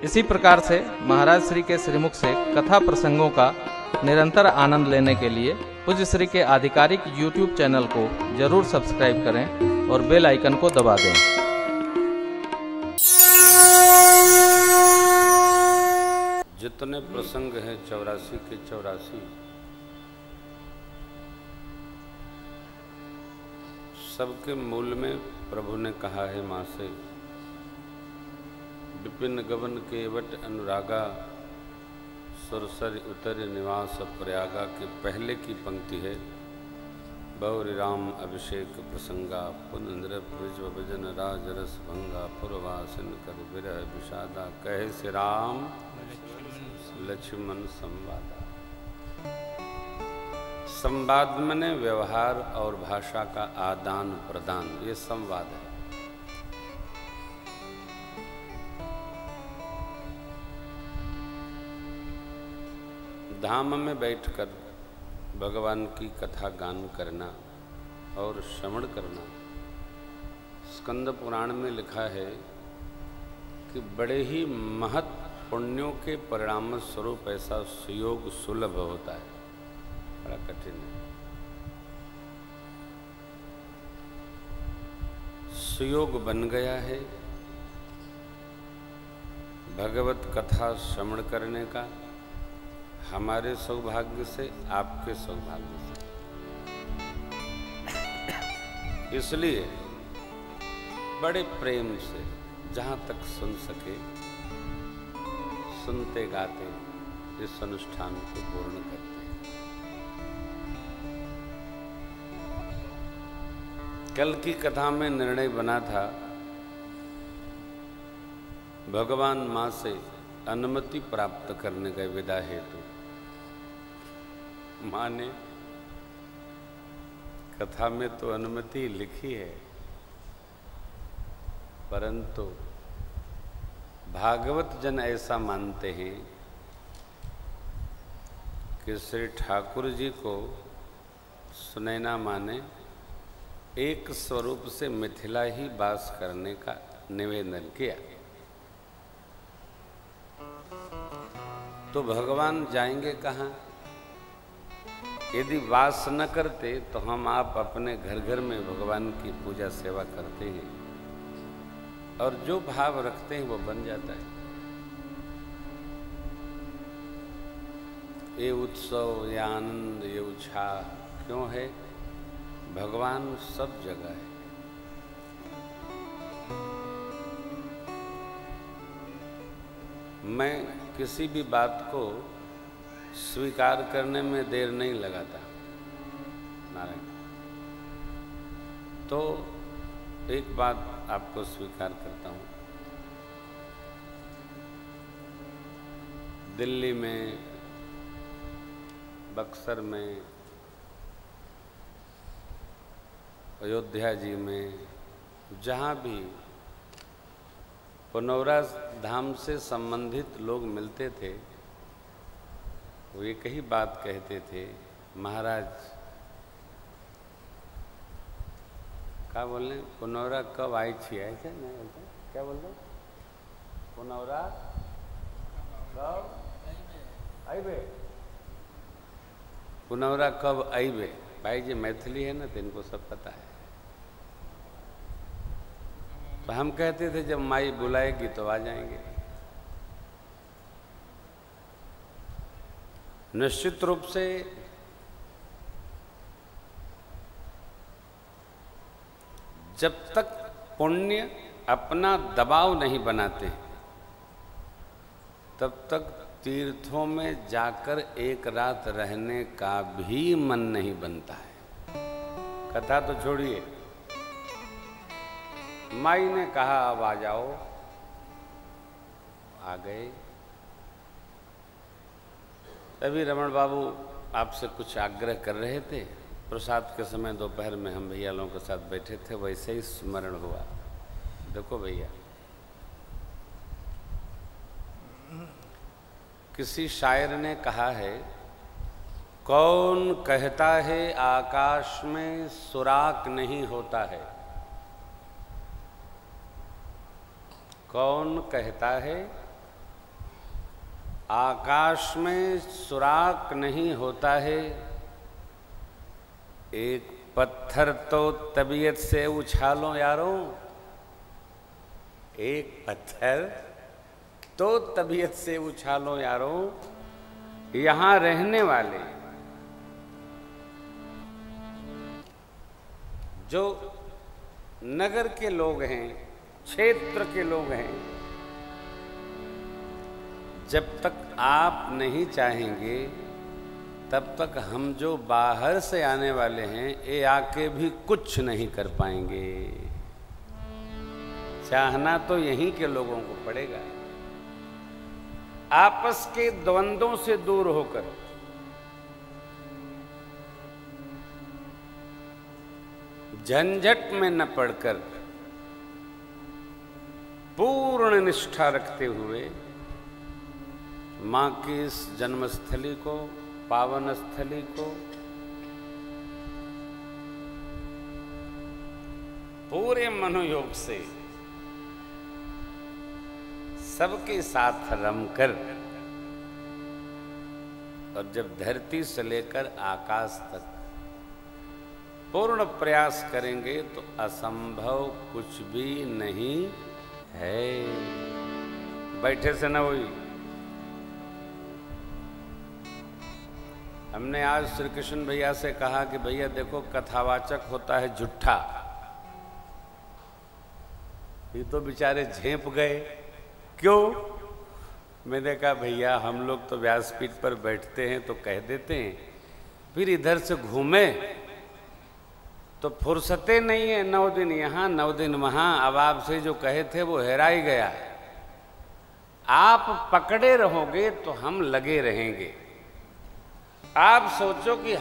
इसी प्रकार से महाराज श्री के श्रीमुख से कथा प्रसंगों का निरंतर आनंद लेने के लिए पूज्य श्री के आधिकारिक YouTube चैनल को जरूर सब्सक्राइब करें और बेल आइकन को दबा दें। जितने प्रसंग हैं 84 के 84 सबके मूल में प्रभु ने कहा है माँ से, विपिन गगन केवट अनुरागा सुरसर उतर निवास प्रयागा के पहले की पंक्ति है, बौरी राम अभिषेक प्रसंगा पुनन्द्र ब्रज भजन राज रस भंगा पुरवासन कर विरह विषादा कहे से राम लक्ष्मण संवादा। संवाद मने व्यवहार और भाषा का आदान प्रदान, ये संवाद है। धाम में बैठकर भगवान की कथा गान करना और श्रवण करना, स्कंद पुराण में लिखा है कि बड़े ही महत् पुण्यों के परिणाम स्वरूप ऐसा सुयोग सुलभ होता है, बड़ा कठिन है। सुयोग बन गया है भगवत कथा श्रवण करने का, हमारे सौभाग्य से, आपके सौभाग्य से। इसलिए बड़े प्रेम से जहाँ तक सुन सके सुनते गाते इस अनुष्ठान को पूर्ण करते। कल की कथा में निर्णय बना था भगवान माँ से अनुमति प्राप्त करने का विदा हेतु। माँ ने कथा में तो अनुमति लिखी है, परंतु भागवत जन ऐसा मानते हैं कि श्री ठाकुर जी को सुनैना माँ ने एक स्वरूप से मिथिला ही वास करने का निवेदन किया, तो भगवान जाएंगे कहाँ? यदि वास न करते तो हम आप अपने घर घर में भगवान की पूजा सेवा करते हैं और जो भाव रखते हैं वो बन जाता है। ये उत्सव, ये आनंद, ये उत्साह क्यों है? भगवान सब जगह है। मैं किसी भी बात को स्वीकार करने में देर नहीं लगाता नारायण। तो एक बात आपको स्वीकार करता हूँ, दिल्ली में, बक्सर में, अयोध्या जी में, जहाँ भी पुनौरा धाम से संबंधित लोग मिलते थे वो एक ही बात कहते थे, महाराज क्या बोल रहे, पुनौरा कब आई थी? ऐसे नहीं बोलते, क्या बोल रहे? पुनौरा कब आईबे? पुनौरा कब आईबे? भाई जी मैथिली है ना, तो इनको सब पता है। तो हम कहते थे जब माई बुलाएगी तो आ जाएंगे। निश्चित रूप से जब तक पुण्य अपना दबाव नहीं बनाते तब तक तीर्थों में जाकर एक रात रहने का भी मन नहीं बनता है। कथा तो छोड़िए, माई ने कहा अब आ जाओ, आ गए। तभी रमण बाबू आपसे कुछ आग्रह कर रहे थे। प्रसाद के समय दोपहर में हम भैया लोगों के साथ बैठे थे, वैसे ही स्मरण हुआ। देखो भैया, किसी शायर ने कहा है, कौन कहता है आकाश में सुराग नहीं होता है। कौन कहता है आकाश में सुराख नहीं होता है, एक पत्थर तो तबीयत से उछालो यारों, एक पत्थर तो तबीयत से उछालो यारों। यहां रहने वाले जो नगर के लोग हैं, क्षेत्र के लोग हैं, जब तक आप नहीं चाहेंगे तब तक हम जो बाहर से आने वाले हैं ये आके भी कुछ नहीं कर पाएंगे। चाहना तो यहीं के लोगों को पड़ेगा। आपस के द्वंद्वों से दूर होकर झंझट में न पड़कर पूर्ण निष्ठा रखते हुए मां की इस जन्मस्थली को, पावन स्थली को पूरे मनोयोग से सबके साथ रमकर, और जब धरती से लेकर आकाश तक पूर्ण प्रयास करेंगे तो असंभव कुछ भी नहीं है। बैठे से न हुई। हमने आज श्री कृष्ण भैया से कहा कि भैया देखो कथावाचक होता है झूठा। ये तो बेचारे झेप गए। क्यों? मैंने कहा भैया हम लोग तो व्यासपीठ पर बैठते हैं तो कह देते हैं, फिर इधर से घूमे तो फुर्सते नहीं है। 9 दिन यहाँ 9 दिन वहाँ। अब आपसे जो कहे थे वो हेरा ही गया। आप पकड़े रहोगे तो हम लगे रहेंगे। आप सोचो कि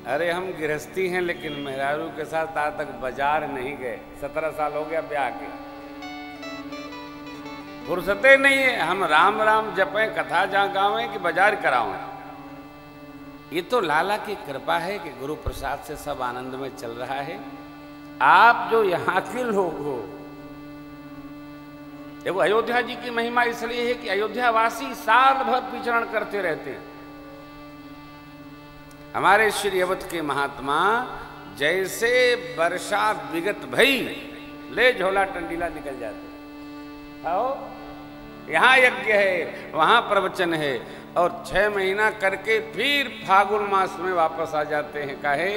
अरे हम गृहस्थी हैं लेकिन मेहरारू के साथ आज तक बाजार नहीं गए। 17 साल हो गया ब्याह के, फुर्सते नहीं है। हम राम राम जपें, कथा जहाँ गावें कि बाजार करावें। ये तो लाला की कृपा है कि गुरु प्रसाद से सब आनंद में चल रहा है। आप जो यहाँ के लोग हो, देखो अयोध्या जी की महिमा इसलिए है कि अयोध्यावासी साल भर विचरण करते रहते हैं। हमारे श्री अवध के महात्मा जैसे वर्षा विगत भई ले झोला टंडीला निकल जाते। आओ यहाँ यज्ञ है, वहाँ प्रवचन है, और 6 महीना करके फिर फागुन मास में वापस आ जाते हैं। काहे?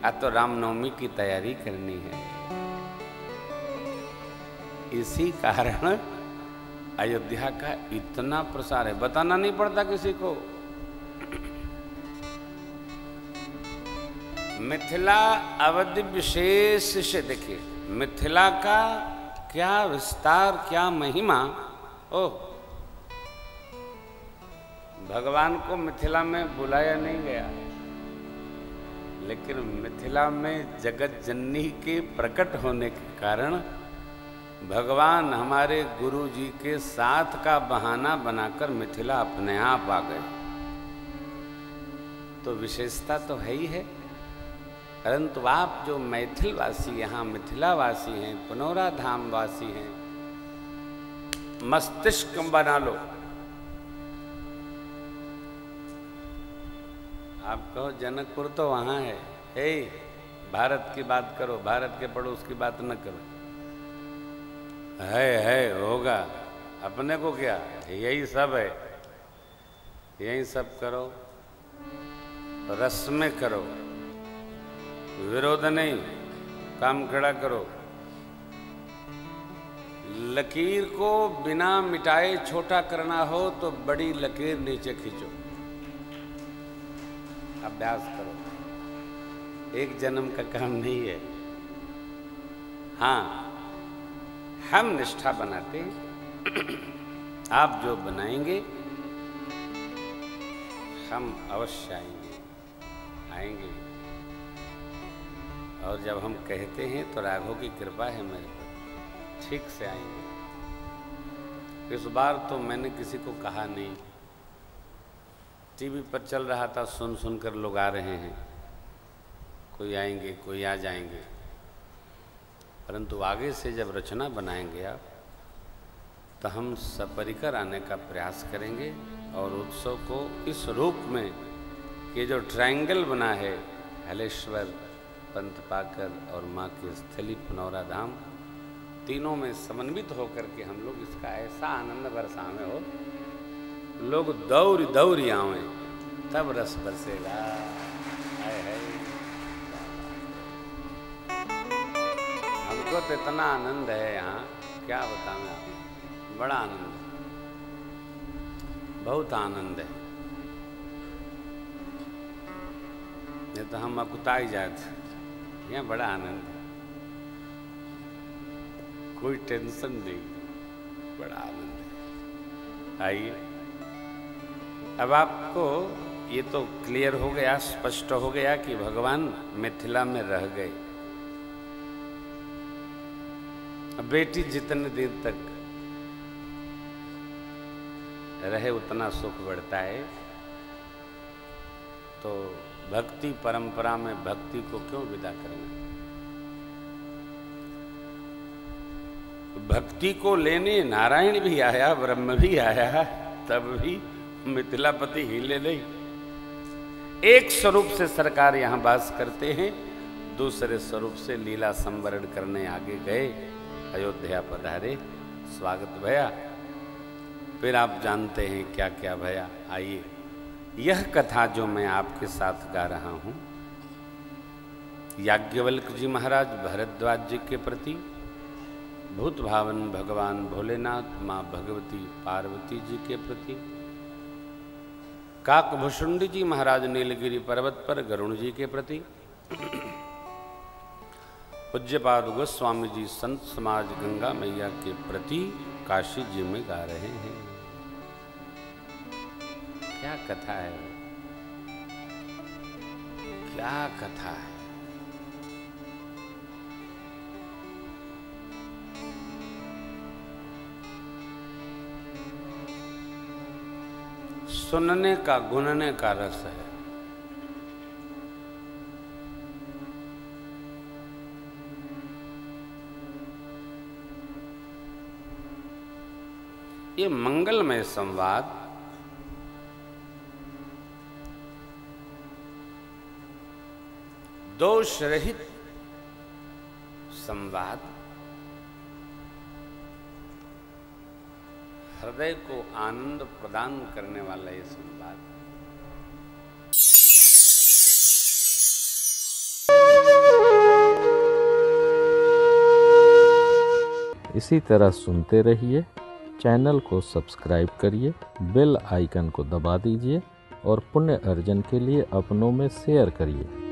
अब तो रामनवमी की तैयारी करनी है। इसी कारण अयोध्या का इतना प्रसार है, बताना नहीं पड़ता किसी को। मिथिला अवधि विशेष से देखिए, मिथिला का क्या विस्तार, क्या महिमा। ओह, भगवान को मिथिला में बुलाया नहीं गया, लेकिन मिथिला में जगत जननी के प्रकट होने के कारण भगवान हमारे गुरु जी के साथ का बहाना बनाकर मिथिला अपने आप आ गए। तो विशेषता तो है ही है। परंतु आप जो मैथिल वासी, यहाँ मिथिला वासी हैं, पुनौरा धाम वासी हैं, मस्तिष्क बना लो। आप कहो जनकपुर तो वहाँ है। हे, भारत की बात करो, भारत के पड़ोस की बात न करो। है होगा, अपने को क्या, यही सब है। यही सब करो, रस में करो, विरोध नहीं, काम खड़ा करो। लकीर को बिना मिटाए छोटा करना हो तो बड़ी लकीर नीचे खींचो। अभ्यास करो, एक जन्म का काम नहीं है। हाँ, हम निष्ठा बनाते हैं, आप जो बनाएंगे हम अवश्य आएंगे। और जब हम कहते हैं तो राघव की कृपा है मेरे पर, ठीक से आएंगे। इस बार तो मैंने किसी को कहा नहीं, टीवी पर चल रहा था, सुन सुनकर लोग आ रहे हैं, कोई आएंगे कोई आ जाएंगे। परंतु आगे से जब रचना बनाएंगे आप तो हम सपरिकर आने का प्रयास करेंगे और उत्सव को इस रूप में कि जो ट्रायंगल बना है हलेश्वर, पंथपाकर और माँ की स्थली पुनौरा धाम, तीनों में समन्वित होकर के हम लोग इसका ऐसा आनंद बरसावे हो, लोग दौड़ दौड़ आवे तब रस बरसेगा। हमको तो इतना आनंद है यहाँ, क्या बताऊँ आपको, बड़ा आनंद, बहुत आनंद है। ये तो हम अकुताई जाते, यहाँ बड़ा आनंद है, कोई टेंशन नहीं, बड़ा आनंद है। आइए, अब आपको ये तो क्लियर हो गया, स्पष्ट हो गया कि भगवान मिथिला में रह गए। बेटी जितने दिन तक रहे उतना सुख बढ़ता है, तो भक्ति परंपरा में भक्ति को क्यों विदा करना। भक्ति को लेने नारायण भी आया, ब्रह्म भी आया, तब भी मिथिलापति हिले नहीं। एक स्वरूप से सरकार यहाँ वास करते हैं, दूसरे स्वरूप से लीला संवरण करने आगे गए, अयोध्या पधारे, स्वागत भया, फिर आप जानते हैं क्या क्या भया। आइए, यह कथा जो मैं आपके साथ गा रहा हूँ, याज्ञवल्क्य जी महाराज भरद्वाज जी के प्रति, भूत भावन भगवान भोलेनाथ माँ भगवती पार्वती जी के प्रति, काकभुषुंडी जी महाराज नीलगिरी पर्वत पर गरुण जी के प्रति, पूज्यपाद गोस्वामी जी संत समाज गंगा मैया के प्रति काशी जी में गा रहे हैं। क्या कथा है, क्या कथा है। सुनने का गुनने का रस है। ये मंगलमय संवाद दोष रहित संवाद, हृदय को आनंद प्रदान करने वाला ये संवाद। इसी तरह सुनते रहिए, चैनल को सब्सक्राइब करिए, बेल आइकन को दबा दीजिए और पुण्य अर्जन के लिए अपनों में शेयर करिए।